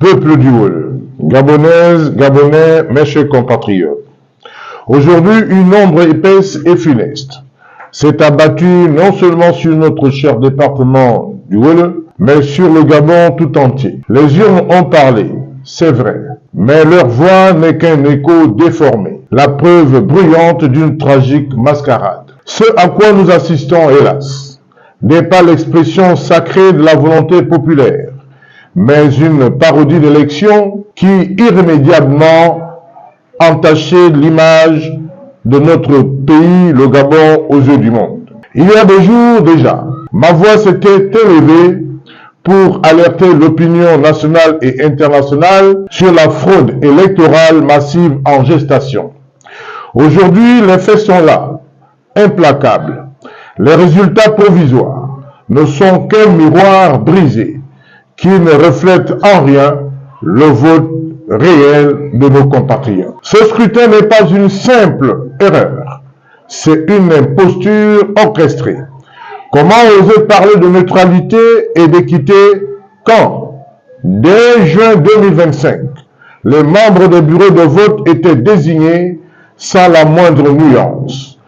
Peuple du Wolof, Gabonaises, Gabonais, mes chers compatriotes. Aujourd'hui, une ombre épaisse et funeste s'est abattue non seulement sur notre cher département du Wolof, mais sur le Gabon tout entier. Les urnes ont parlé, c'est vrai, mais leur voix n'est qu'un écho déformé, la preuve bruyante d'une tragique mascarade. Ce à quoi nous assistons, hélas, n'est pas l'expression sacrée de la volonté populaire, mais une parodie d'élection qui irrémédiablement entachait l'image de notre pays, le Gabon, aux yeux du monde. Il y a des jours déjà, ma voix s'était élevée pour alerter l'opinion nationale et internationale sur la fraude électorale massive en gestation. Aujourd'hui, les faits sont là, implacables. Les résultats provisoires ne sont qu'un miroir brisé qui ne reflète en rien le vote réel de nos compatriotes. Ce scrutin n'est pas une simple erreur, c'est une imposture orchestrée. Comment oser parler de neutralité et d'équité quand, dès juin 2025, les membres des bureaux de vote étaient désignés sans la moindre nuance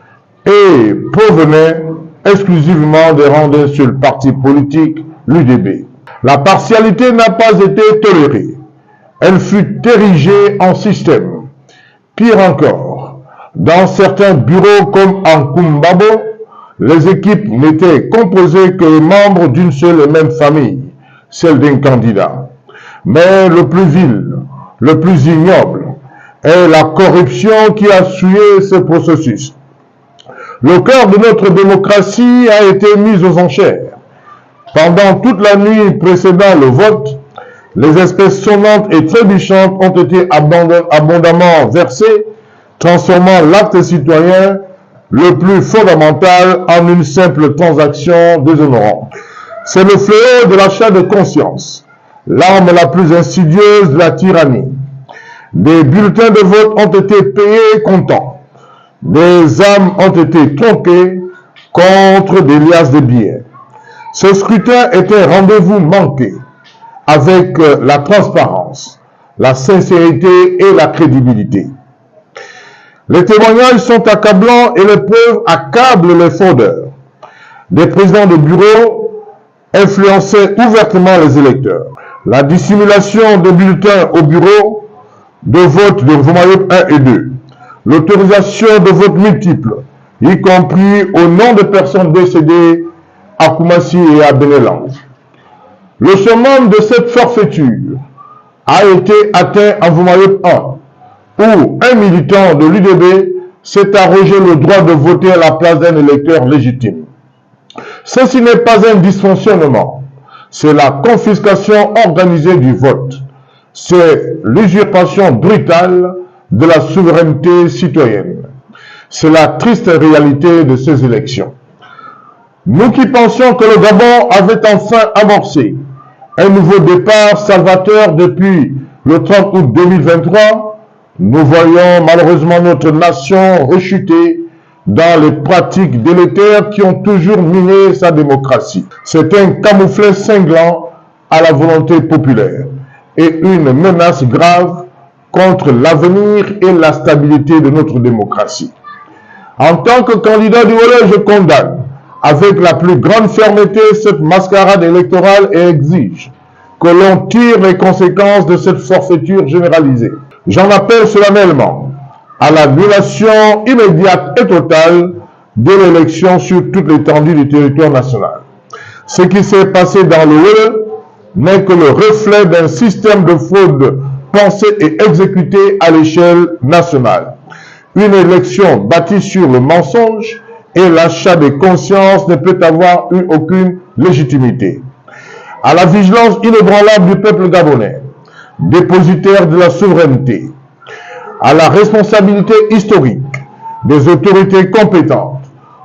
et provenaient exclusivement des rangs d'un seul parti politique, l'UDB. La partialité n'a pas été tolérée. Elle fut érigée en système. Pire encore, dans certains bureaux comme en Kumbabo, les équipes n'étaient composées que les membres d'une seule et même famille, celle d'un candidat. Mais le plus vil, le plus ignoble, est la corruption qui a souillé ce processus. Le cœur de notre démocratie a été mis aux enchères. Pendant toute la nuit précédant le vote, les espèces sonnantes et trébuchantes ont été abondamment versées, transformant l'acte citoyen le plus fondamental en une simple transaction déshonorante. C'est le fléau de l'achat de conscience, l'arme la plus insidieuse de la tyrannie. Des bulletins de vote ont été payés comptant. Des âmes ont été trompées contre des liasses de billets. Ce scrutin est un rendez-vous manqué avec la transparence, la sincérité et la crédibilité. Les témoignages sont accablants et les preuves accablent les fraudeurs. Des présidents de bureaux influençaient ouvertement les électeurs. La dissimulation des bulletins au bureau de vote de Vomayop 1 et 2. L'autorisation de vote multiples, y compris au nom de personnes décédées à Koumassi et à Benelang. Le summum de cette forfaiture a été atteint en Vomayop 1, où un militant de l'UDB s'est arrogé le droit de voter à la place d'un électeur légitime. Ceci n'est pas un dysfonctionnement, c'est la confiscation organisée du vote. C'est l'usurpation brutale de la souveraineté citoyenne. C'est la triste réalité de ces élections. Nous qui pensions que le Gabon avait enfin amorcé un nouveau départ salvateur depuis le 30 août 2023, nous voyons malheureusement notre nation rechuter dans les pratiques délétères qui ont toujours miné sa démocratie. C'est un camouflet cinglant à la volonté populaire et une menace grave contre l'avenir et la stabilité de notre démocratie. En tant que candidat du Wolof, je condamne avec la plus grande fermeté cette mascarade électorale et exige que l'on tire les conséquences de cette forfaiture généralisée. J'en appelle solennellement à la violation immédiate et totale de l'élection sur toute l'étendue du territoire national. Ce qui s'est passé dans le Wolof n'est que le reflet d'un système de fraude pensé et exécuté à l'échelle nationale. Une élection bâtie sur le mensonge et l'achat des consciences ne peut avoir eu aucune légitimité. À la vigilance inébranlable du peuple gabonais, dépositaire de la souveraineté, à la responsabilité historique des autorités compétentes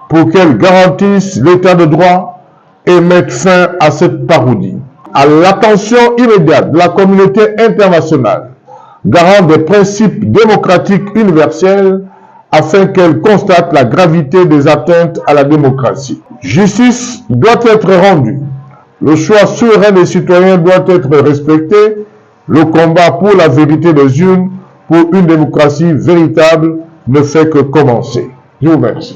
pour qu'elles garantissent l'état de droit et mettent fin à cette parodie, à l'attention immédiate de la communauté internationale, garant des principes démocratiques universels, afin qu'elle constate la gravité des atteintes à la démocratie. Justice doit être rendue. Le choix souverain des citoyens doit être respecté Le combat pour la vérité des urnes, pour une démocratie véritable, ne fait que commencer. Je vous remercie.